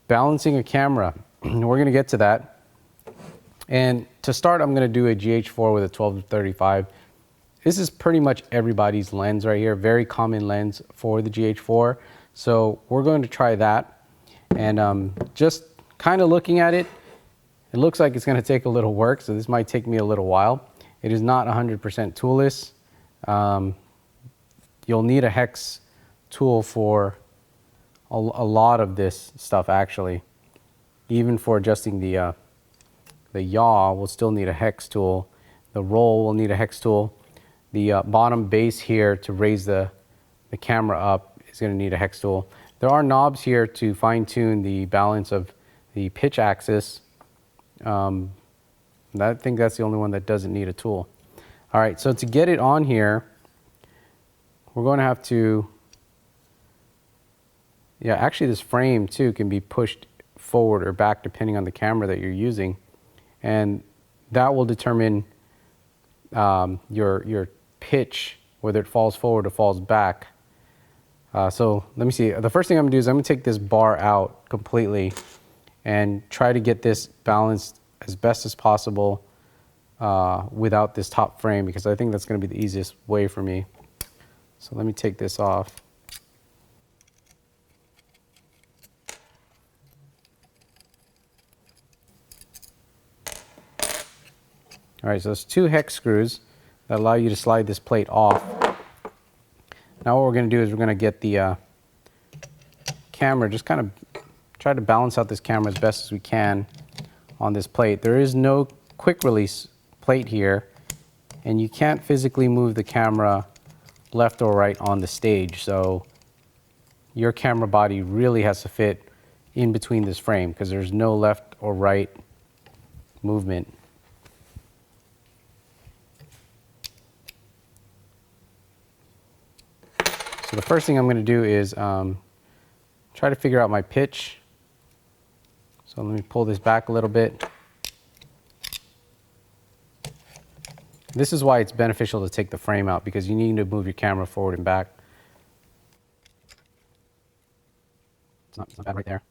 balancing a camera. We're going to get to that. And to start, I'm going to do a GH4 with a 12-35. This is pretty much everybody's lens right here, very common lens for the GH4. So we're going to try that. And just kind of looking at it, it looks like it's going to take a little work, so this might take me a little while. It is not 100% toolless. You'll need a hex tool for a lot of this stuff actually. Even for adjusting the yaw, we'll still need a hex tool. The roll will need a hex tool. The bottom base here to raise the camera up is going to need a hex tool. There are knobs here to fine tune the balance of the pitch axis. I think that's the only one that doesn't need a tool. All right, so to get it on here, we're going to have to, yeah, actually this frame too can be pushed forward or back depending on the camera that you're using. And that will determine your pitch, whether it falls forward or falls back. So let me see. The first thing I'm gonna do is I'm gonna take this bar out completely and try to get this balanced as best as possible without this top frame, because I think that's gonna be the easiest way for me. So let me take this off. All right, so there's 2 hex screws that allow you to slide this plate off. Now what we're going to do is we're going to get the camera, just kind of try to balance out this camera as best as we can on this plate. There is no quick release plate here, and you can't physically move the camera left or right on the stage. So your camera body really has to fit in between this frame because there's no left or right movement. So the first thing I'm going to do is try to figure out my pitch. So let me pull this back a little bit. This is why it's beneficial to take the frame out, because you need to move your camera forward and back. It's not bad right there.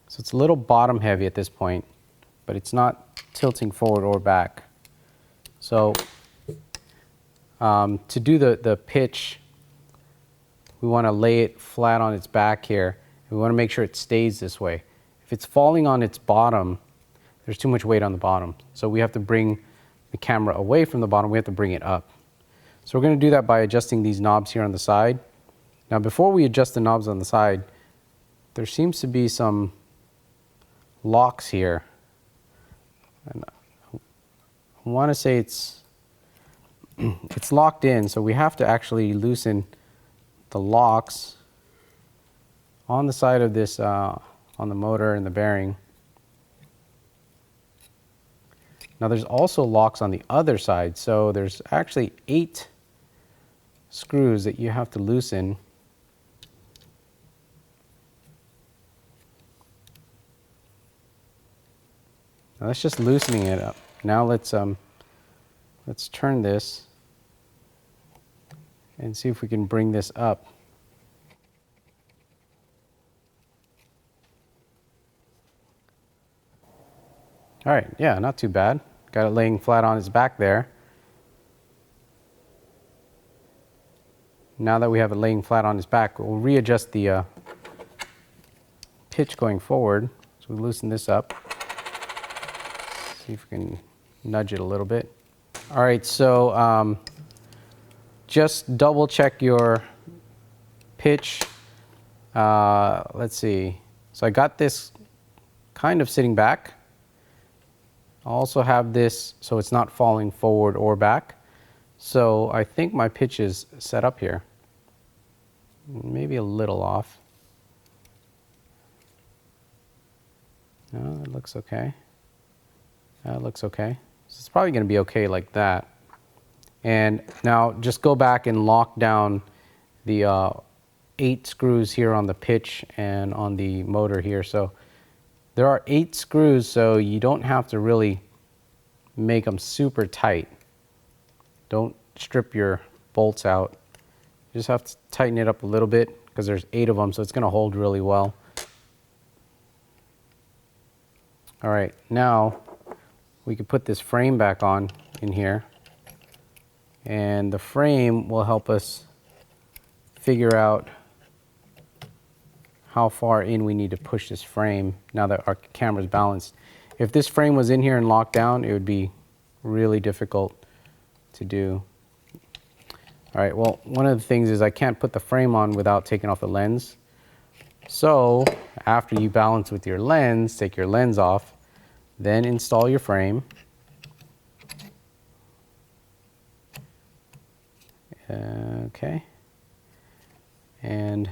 So it's a little bottom heavy at this point, but it's not tilting forward or back. So to do the pitch, we want to lay it flat on its back here. We want to make sure it stays this way. If it's falling on its bottom, there's too much weight on the bottom. So we have to bring the camera away from the bottom. We have to bring it up. So we're going to do that by adjusting these knobs here on the side. Now before we adjust the knobs on the side, there seems to be some locks here. And I want to say it's locked in, so we have to actually loosen the locks on the side of this, on the motor and the bearing. Now there's also locks on the other side, so there's actually 8 screws that you have to loosen. Now that's just loosening it up. Now let's turn this and see if we can bring this up. All right, yeah, not too bad. Got it laying flat on its back there. Now that we have it laying flat on its back, we'll readjust the pitch going forward. So we loosen this up. See if we can nudge it a little bit. All right, so just double check your pitch. Let's see. So I got this kind of sitting back. I also have this so it's not falling forward or back. So I think my pitch is set up here. Maybe a little off. No, it looks okay. It looks okay. So it's probably going to be okay like that. And now just go back and lock down the 8 screws here on the pitch and on the motor here. So there are 8 screws, so you don't have to really make them super tight. Don't strip your bolts out. just have to tighten it up a little bit because there's 8 of them, so it's going to hold really well. All right, now we can put this frame back on in here, and the frame will help us figure out how far in we need to push this frame now that our camera's balanced. If this frame was in here and locked down, it would be really difficult to do. All right, well, one of the things is I can't put the frame on without taking off the lens. So after you balance with your lens, take your lens off, then install your frame. Okay. And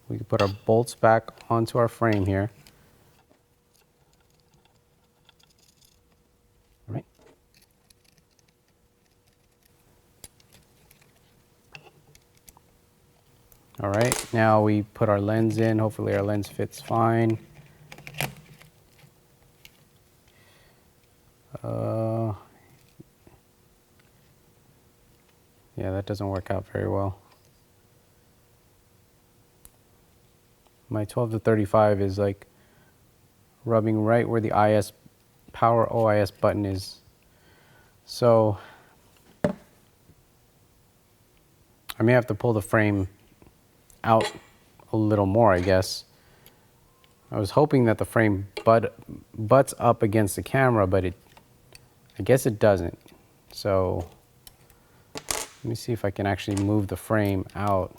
we can put our bolts back onto our frame here. All right. All right, now we put our lens in. Hopefully our lens fits fine. Yeah, that doesn't work out very well. My 12-35 is like rubbing right where the IS power OIS button is. So I may have to pull the frame out a little more, I guess. I was hoping that the frame butts up against the camera, but I guess it doesn't. So let me see if I can actually move the frame out.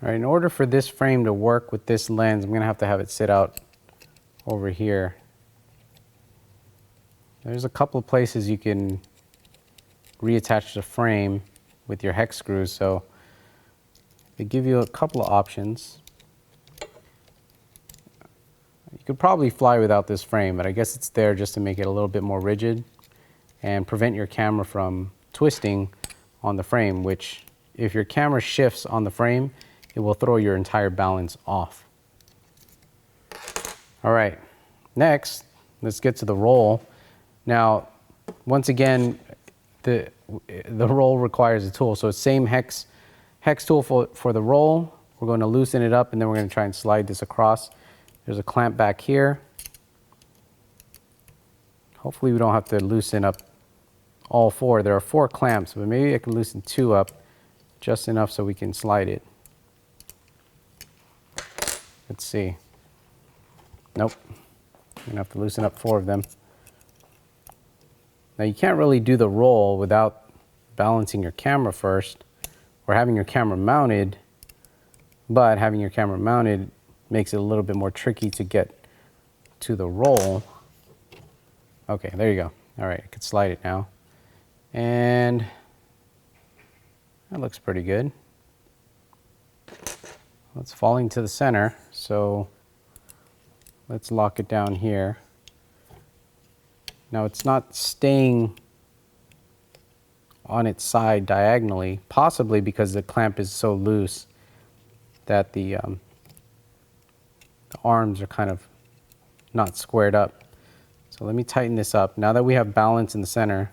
All right, in order for this frame to work with this lens, I'm gonna have it sit out over here. There's a couple of places you can reattach the frame with your hex screws, so they give you a couple of options. You could probably fly without this frame, but I guess it's there just to make it a little bit more rigid and prevent your camera from twisting on the frame, which if your camera shifts on the frame, it will throw your entire balance off. All right, next, let's get to the roll. Now, once again, the roll requires a tool. So same hex tool for the roll. We're going to loosen it up, and then we're going to try and slide this across. There's a clamp back here. Hopefully we don't have to loosen up all 4. There are 4 clamps, but maybe I can loosen 2 up just enough so we can slide it. Let's see. Nope. I'm going to have to loosen up 4 of them. Now you can't really do the roll without balancing your camera first or having your camera mounted, but having your camera mounted makes it a little bit more tricky to get to the roll. Okay, there you go. All right, I can slide it now. And that looks pretty good. Well, it's falling to the center, so let's lock it down here. Now it's not staying on its side diagonally, possibly because the clamp is so loose that the arms are kind of not squared up. So let me tighten this up. Now that we have balance in the center,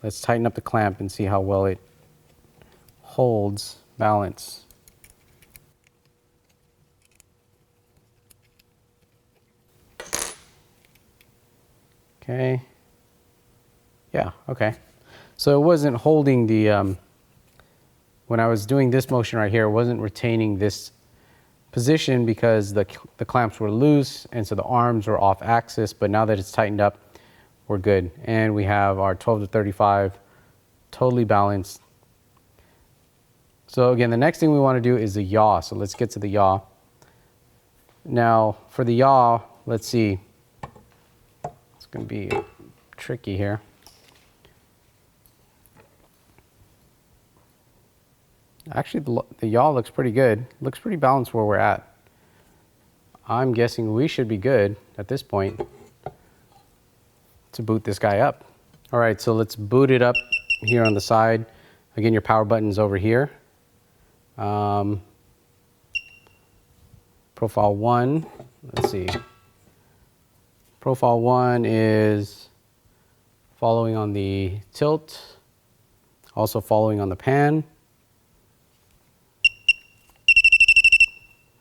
let's tighten up the clamp and see how well it holds balance. Okay. Yeah, okay. So it wasn't holding the, when I was doing this motion right here, it wasn't retaining this position because the clamps were loose, and so the arms were off axis, but now that it's tightened up, we're good. And we have our 12-35 totally balanced. So again, the next thing we want to do is the yaw. So let's get to the yaw. Now for the yaw, let's see. It's going to be tricky here. Actually, the yaw looks pretty good. Looks pretty balanced where we're at. I'm guessing we should be good at this point to boot this guy up. All right, so let's boot it up here on the side. Again, your power button's over here. Profile 1, let's see. Profile 1 is following on the tilt, also following on the pan.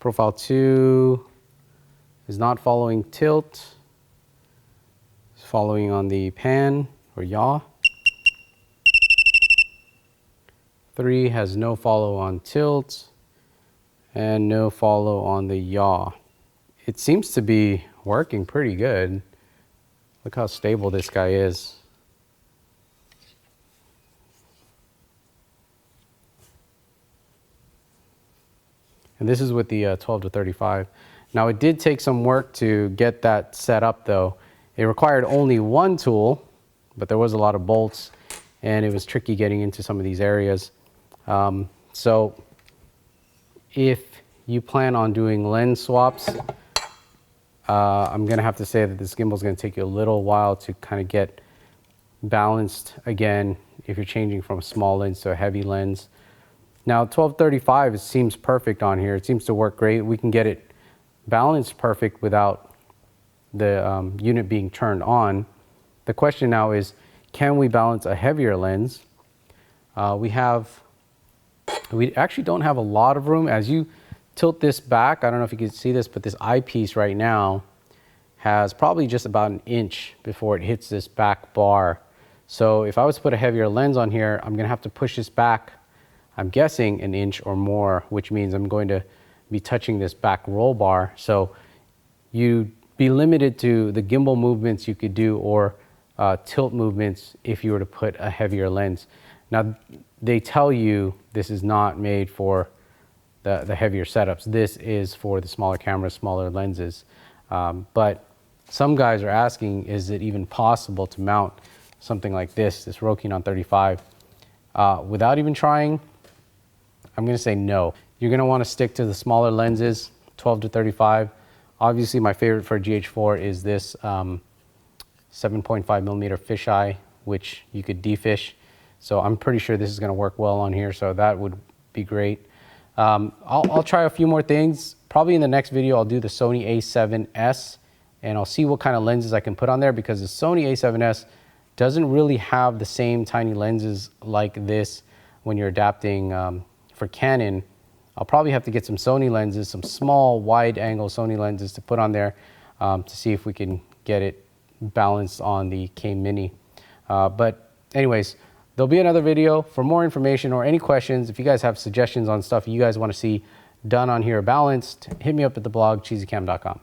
Profile 2 is not following tilt, it's following on the pan or yaw. 3 has no follow on tilt and no follow on the yaw. It seems to be working pretty good. Look how stable this guy is. And this is with the 12 to 35. Now it did take some work to get that set up though. It required only one tool, but there was a lot of bolts and it was tricky getting into some of these areas. So if you plan on doing lens swaps, I'm gonna have to say that this gimbal is gonna take you a little while to kind of get balanced again if you're changing from a small lens to a heavy lens. Now 12-35, it seems perfect on here. It seems to work great. We can get it balanced perfect without the unit being turned on. The question now is, can we balance a heavier lens? We actually don't have a lot of room. As you tilt this back, I don't know if you can see this, but this eyepiece right now has probably just about an inch before it hits this back bar. So if I was to put a heavier lens on here, I'm gonna have to push this back, I'm guessing an inch or more, which means I'm going to be touching this back roll bar. So you'd be limited to the gimbal movements you could do or tilt movements if you were to put a heavier lens. Now, they tell you this is not made for the heavier setups. This is for the smaller cameras, smaller lenses. But some guys are asking, is it even possible to mount something like this Rokinon 35 without even trying? I'm gonna say no. You're gonna wanna stick to the smaller lenses, 12 to 35. Obviously, my favorite for GH4 is this 7.5 millimeter fisheye, which you could defish. So I'm pretty sure this is gonna work well on here, so that would be great. I'll try a few more things. Probably in the next video, I'll do the Sony a7S, and I'll see what kind of lenses I can put on there, because the Sony a7S doesn't really have the same tiny lenses like this when you're adapting for Canon. I'll probably have to get some Sony lenses, some small wide angle Sony lenses to put on there to see if we can get it balanced on the K Mini. But anyways, there'll be another video. For more information or any questions, if you guys have suggestions on stuff you guys want to see done on here balanced, hit me up at the blog cheesycam.com.